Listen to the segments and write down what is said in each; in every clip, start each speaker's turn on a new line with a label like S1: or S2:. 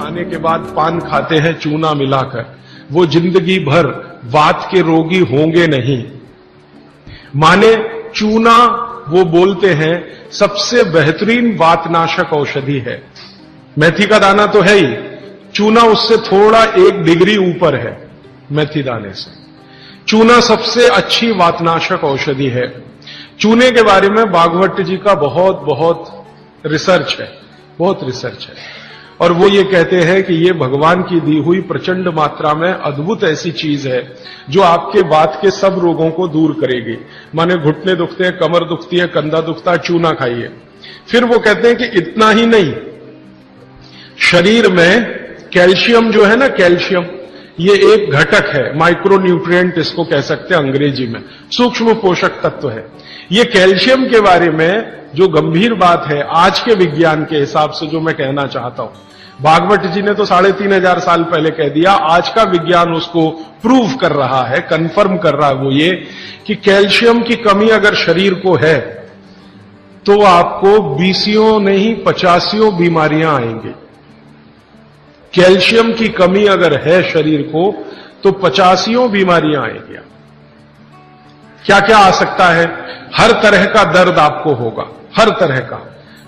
S1: खाने के बाद पान खाते हैं चूना मिलाकर, वो जिंदगी भर वात के रोगी होंगे नहीं। माने चूना वो बोलते हैं सबसे बेहतरीन वातनाशक औषधि है। मेथी का दाना तो है ही, चूना उससे थोड़ा 1 डिग्री ऊपर है मेथी दाने से। चूना सबसे अच्छी वातनाशक औषधि है। चूने के बारे में भागवत जी का बहुत रिसर्च है, बहुत रिसर्च है, और वो ये कहते हैं कि ये भगवान की दी हुई प्रचंड मात्रा में अद्भुत ऐसी चीज है जो आपके वात के सब रोगों को दूर करेगी। माने घुटने दुखते हैं, कमर दुखती है, कंधा दुखता है, चूना खाइए। फिर वो कहते हैं कि इतना ही नहीं, शरीर में कैल्शियम जो है ना, कैल्शियम ये एक घटक है, माइक्रो न्यूट्रिएंट इसको कह सकते हैं अंग्रेजी में, सूक्ष्म पोषक तत्व है। ये कैल्शियम के बारे में जो गंभीर बात है आज के विज्ञान के हिसाब से जो मैं कहना चाहता हूं, भागवत जी ने तो 3500 साल पहले कह दिया, आज का विज्ञान उसको प्रूव कर रहा है, कंफर्म कर रहा है, वो ये कि कैल्शियम की कमी अगर शरीर को है तो आपको 20 नहीं 50 बीमारियां आएंगी। कैल्शियम की कमी अगर है शरीर को तो 50 बीमारियां आएंगी। क्या क्या आ सकता है? हर तरह का दर्द आपको होगा, हर तरह का,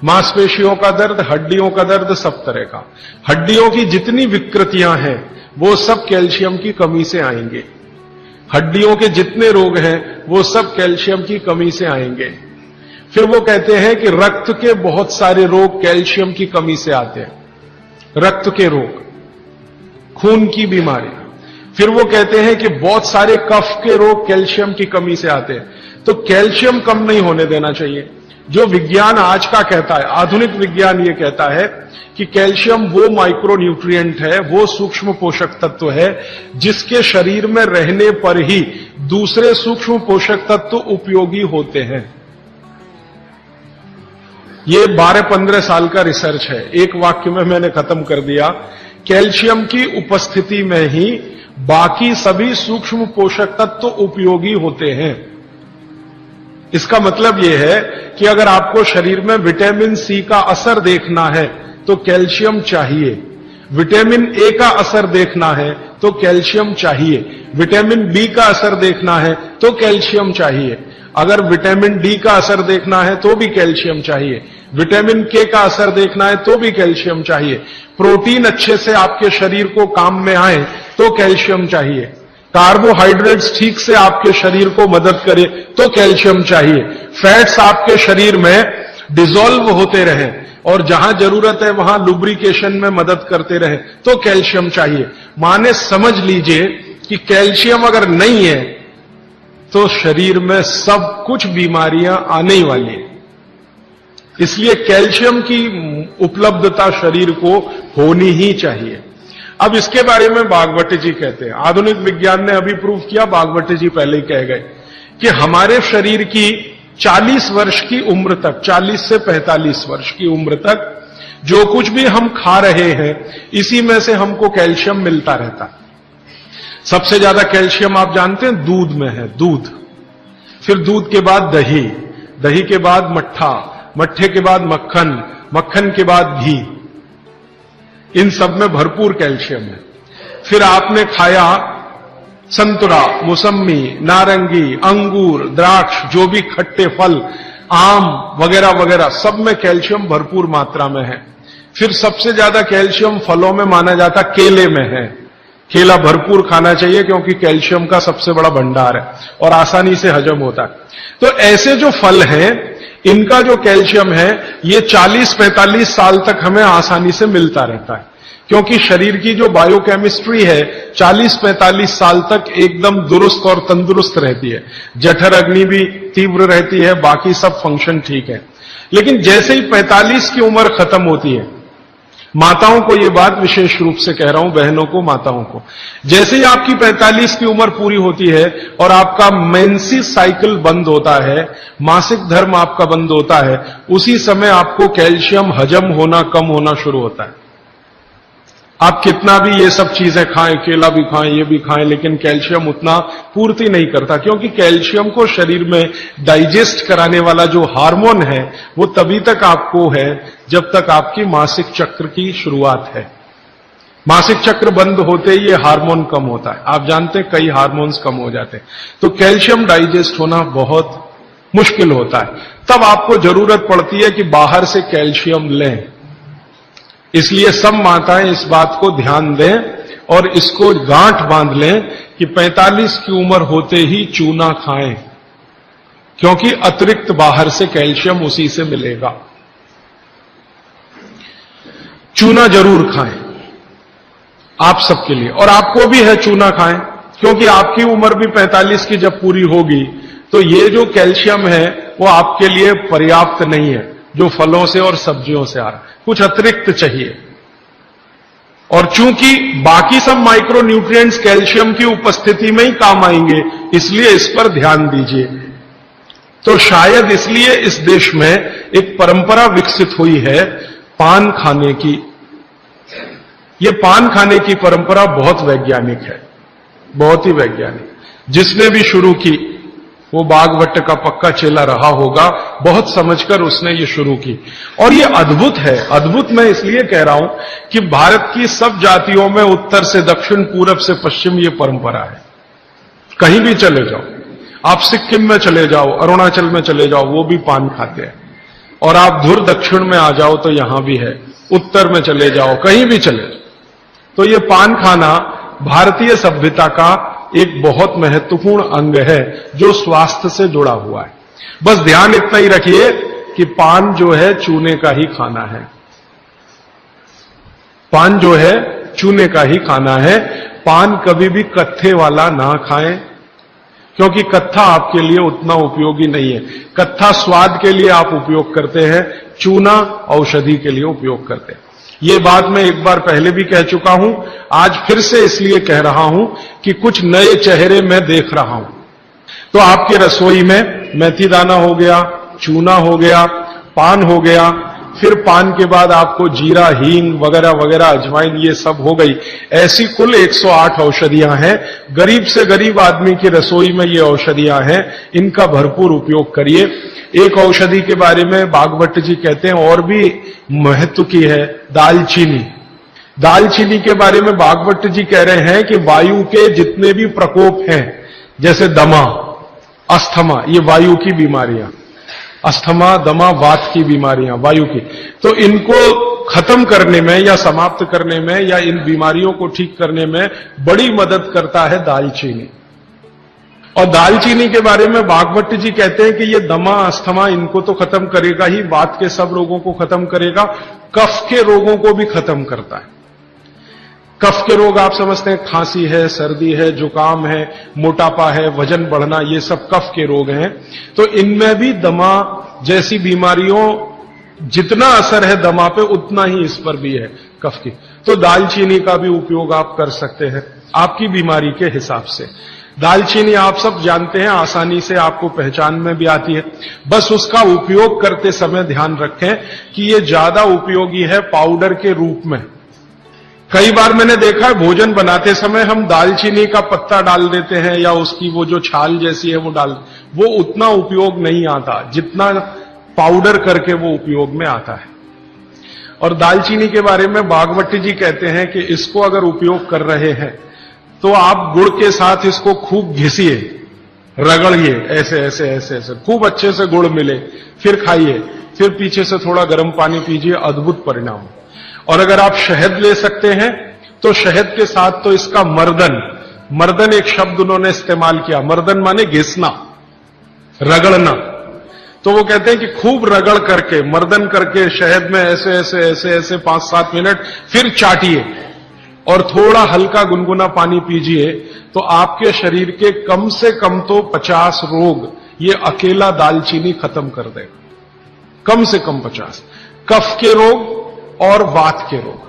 S1: मांसपेशियों का दर्द, हड्डियों का दर्द, सब तरह का। हड्डियों की जितनी विकृतियां हैं वो सब कैल्शियम की कमी से आएंगे। हड्डियों के जितने रोग हैं वो सब कैल्शियम की कमी से आएंगे। फिर वो कहते हैं कि रक्त के बहुत सारे रोग कैल्शियम की कमी से आते हैं, रक्त के रोग, खून की बीमारी। फिर वो कहते हैं कि बहुत सारे कफ के रोग कैल्शियम की कमी से आते हैं। तो कैल्शियम कम नहीं होने देना चाहिए। जो विज्ञान आज का कहता है, आधुनिक विज्ञान ये कहता है कि कैल्शियम वो माइक्रो न्यूट्रिएंट है, वो सूक्ष्म पोषक तत्व है जिसके शरीर में रहने पर ही दूसरे सूक्ष्म पोषक तत्व उपयोगी होते हैं। ये 12-15 साल का रिसर्च है, एक वाक्य में मैंने खत्म कर दिया। कैल्शियम की उपस्थिति में ही बाकी सभी सूक्ष्म पोषक तत्व उपयोगी होते हैं। इसका मतलब यह है कि अगर आपको शरीर में विटामिन सी का असर देखना है तो कैल्शियम चाहिए, विटामिन ए का असर देखना है तो कैल्शियम चाहिए, विटामिन बी का असर देखना है तो कैल्शियम चाहिए, अगर विटामिन डी का असर देखना है तो भी कैल्शियम चाहिए, विटामिन के का असर देखना है तो भी कैल्शियम चाहिए, प्रोटीन अच्छे से आपके शरीर को काम में आए तो कैल्शियम चाहिए, कार्बोहाइड्रेट्स ठीक से आपके शरीर को मदद करे तो कैल्शियम चाहिए, फैट्स आपके शरीर में डिसॉल्व होते रहें और जहां जरूरत है वहां लुब्रिकेशन में मदद करते रहे तो कैल्शियम चाहिए। माने समझ लीजिए कि कैल्शियम अगर नहीं है तो शरीर में सब कुछ बीमारियां आने ही वाली है। इसलिए कैल्शियम की उपलब्धता शरीर को होनी ही चाहिए। अब इसके बारे में भागवत जी कहते हैं, आधुनिक विज्ञान ने अभी प्रूव किया, भागवत जी पहले ही कह गए कि हमारे शरीर की 40 वर्ष की उम्र तक, 40 से 45 वर्ष की उम्र तक जो कुछ भी हम खा रहे हैं इसी में से हमको कैल्शियम मिलता रहता है। सबसे ज्यादा कैल्शियम आप जानते हैं दूध में है, दूध, फिर दूध के बाद दही, दही के बाद मट्ठा, मट्ठे के बाद मक्खन, मक्खन के बाद घी, इन सब में भरपूर कैल्शियम है। फिर आपने खाया संतरा, मौसम्मी, नारंगी, अंगूर, द्राक्ष, जो भी खट्टे फल, आम वगैरह वगैरह, सब में कैल्शियम भरपूर मात्रा में है। फिर सबसे ज्यादा कैल्शियम फलों में माना जाता केले में है। केला भरपूर खाना चाहिए क्योंकि कैल्शियम का सबसे बड़ा भंडार है और आसानी से हजम होता है। तो ऐसे जो फल हैं इनका जो कैल्शियम है ये 40-45 साल तक हमें आसानी से मिलता रहता है, क्योंकि शरीर की जो बायोकेमिस्ट्री है 40-45 साल तक एकदम दुरुस्त और तंदुरुस्त रहती है। जठर अग्नि भी तीव्र रहती है, बाकी सब फंक्शन ठीक है। लेकिन जैसे ही 45 की उम्र खत्म होती है, माताओं को ये बात विशेष रूप से कह रहा हूं, बहनों को, माताओं को, जैसे ही आपकी 45 की उम्र पूरी होती है और आपका मेंसेस साइकिल बंद होता है, मासिक धर्म आपका बंद होता है, उसी समय आपको कैल्शियम हजम होना कम होना शुरू होता है। आप कितना भी ये सब चीजें खाएं, केला भी खाएं, ये भी खाएं, लेकिन कैल्शियम उतना पूर्ति नहीं करता, क्योंकि कैल्शियम को शरीर में डाइजेस्ट कराने वाला जो हार्मोन है वो तभी तक आपको है जब तक आपकी मासिक चक्र की शुरुआत है। मासिक चक्र बंद होते ही ये हार्मोन कम होता है। आप जानते हैं कई हार्मोन्स कम हो जाते हैं, तो कैल्शियम डाइजेस्ट होना बहुत मुश्किल होता है। तब आपको जरूरत पड़ती है कि बाहर से कैल्शियम लें। इसलिए सब माताएं इस बात को ध्यान दें और इसको गांठ बांध लें कि 45 की उम्र होते ही चूना खाएं, क्योंकि अतिरिक्त बाहर से कैल्शियम उसी से मिलेगा। चूना जरूर खाएं आप सबके लिए, और आपको भी है चूना खाएं, क्योंकि आपकी उम्र भी 45 की जब पूरी होगी तो ये जो कैल्शियम है वो आपके लिए पर्याप्त नहीं है जो फलों से और सब्जियों से आ रहा है, कुछ अतिरिक्त चाहिए। और चूंकि बाकी सब माइक्रो न्यूट्रिएंट्स कैल्शियम की उपस्थिति में ही काम आएंगे, इसलिए इस पर ध्यान दीजिए। तो शायद इसलिए इस देश में एक परंपरा विकसित हुई है पान खाने की। ये पान खाने की परंपरा बहुत वैज्ञानिक है, बहुत ही वैज्ञानिक। जिसने भी शुरू की वो बागवट का पक्का चेला रहा होगा, बहुत समझकर उसने ये शुरू की। और ये अद्भुत है। अद्भुत मैं इसलिए कह रहा हूं कि भारत की सब जातियों में उत्तर से दक्षिण, पूरब से पश्चिम ये परंपरा है। कहीं भी चले जाओ, आप सिक्किम में चले जाओ, अरुणाचल में चले जाओ, वो भी पान खाते हैं। और आप धुर दक्षिण में आ जाओ तो यहां भी है, उत्तर में चले जाओ, कहीं भी चले जाओ। तो ये पान खाना भारतीय सभ्यता का एक बहुत महत्वपूर्ण अंग है जो स्वास्थ्य से जुड़ा हुआ है। बस ध्यान इतना ही रखिए कि पान जो है चूने का ही खाना है। पान जो है चूने का ही खाना है। पान कभी भी कत्थे वाला ना खाएं, क्योंकि कत्था आपके लिए उतना उपयोगी नहीं है। कत्था स्वाद के लिए आप उपयोग करते हैं, चूना औषधि के लिए उपयोग करते हैं। ये बात मैं एक बार पहले भी कह चुका हूं, आज फिर से इसलिए कह रहा हूं कि कुछ नए चेहरे मैं देख रहा हूं। तो आपकी रसोई में मेथी दाना हो गया, चूना हो गया, पान हो गया, फिर पान के बाद आपको जीरा, हींग वगैरह वगैरह, अजवाइन, ये सब हो गई। ऐसी कुल 108 औषधियां हैं। गरीब से गरीब आदमी की रसोई में ये औषधियां हैं, इनका भरपूर उपयोग करिए। एक औषधि के बारे में बागवट जी कहते हैं और भी महत्व की है, दालचीनी। दालचीनी के बारे में बागवट जी कह रहे हैं कि वायु के जितने भी प्रकोप हैं, जैसे दमा, अस्थमा, ये वायु की बीमारियां, अस्थमा, दमा, वात की बीमारियां वायु की, तो इनको खत्म करने में या समाप्त करने में या इन बीमारियों को ठीक करने में बड़ी मदद करता है दालचीनी। और दालचीनी के बारे में बागवट जी कहते हैं कि ये दमा, अस्थमा, इनको तो खत्म करेगा ही, वात के सब रोगों को खत्म करेगा, कफ के रोगों को भी खत्म करता है। कफ के रोग आप समझते हैं, खांसी है, सर्दी है, जुकाम है, मोटापा है, वजन बढ़ना, ये सब कफ के रोग हैं। तो इनमें भी दमा जैसी बीमारियों जितना असर है दमा पे, उतना ही इस पर भी है, कफ की। तो दालचीनी का भी उपयोग आप कर सकते हैं आपकी बीमारी के हिसाब से। दालचीनी आप सब जानते हैं, आसानी से आपको पहचान में भी आती है। बस उसका उपयोग करते समय ध्यान रखें कि ये ज्यादा उपयोगी है पाउडर के रूप में। कई बार मैंने देखा है भोजन बनाते समय हम दालचीनी का पत्ता डाल देते हैं या उसकी वो जो छाल जैसी है वो डाल, वो उतना उपयोग नहीं आता जितना पाउडर करके वो उपयोग में आता है। और दालचीनी के बारे में बागवटी जी कहते हैं कि इसको अगर उपयोग कर रहे हैं तो आप गुड़ के साथ इसको खूब घिसिए, रगड़िए, ऐसे ऐसे ऐसे ऐसे खूब अच्छे से गुड़ मिले, फिर खाइए, फिर पीछे से थोड़ा गर्म पानी पीजिए, अद्भुत परिणाम। और अगर आप शहद ले सकते हैं तो शहद के साथ तो इसका मर्दन एक शब्द उन्होंने इस्तेमाल किया, मर्दन माने घिसना, रगड़ना। तो वो कहते हैं कि खूब रगड़ करके, मर्दन करके शहद में ऐसे ऐसे ऐसे ऐसे 5-7 मिनट, फिर चाटिए और थोड़ा हल्का गुनगुना पानी पीजिए, तो आपके शरीर के कम से कम तो 50 रोग ये अकेला दालचीनी खत्म कर देगा, कम से कम 50। कफ के रोग और वात के रोग,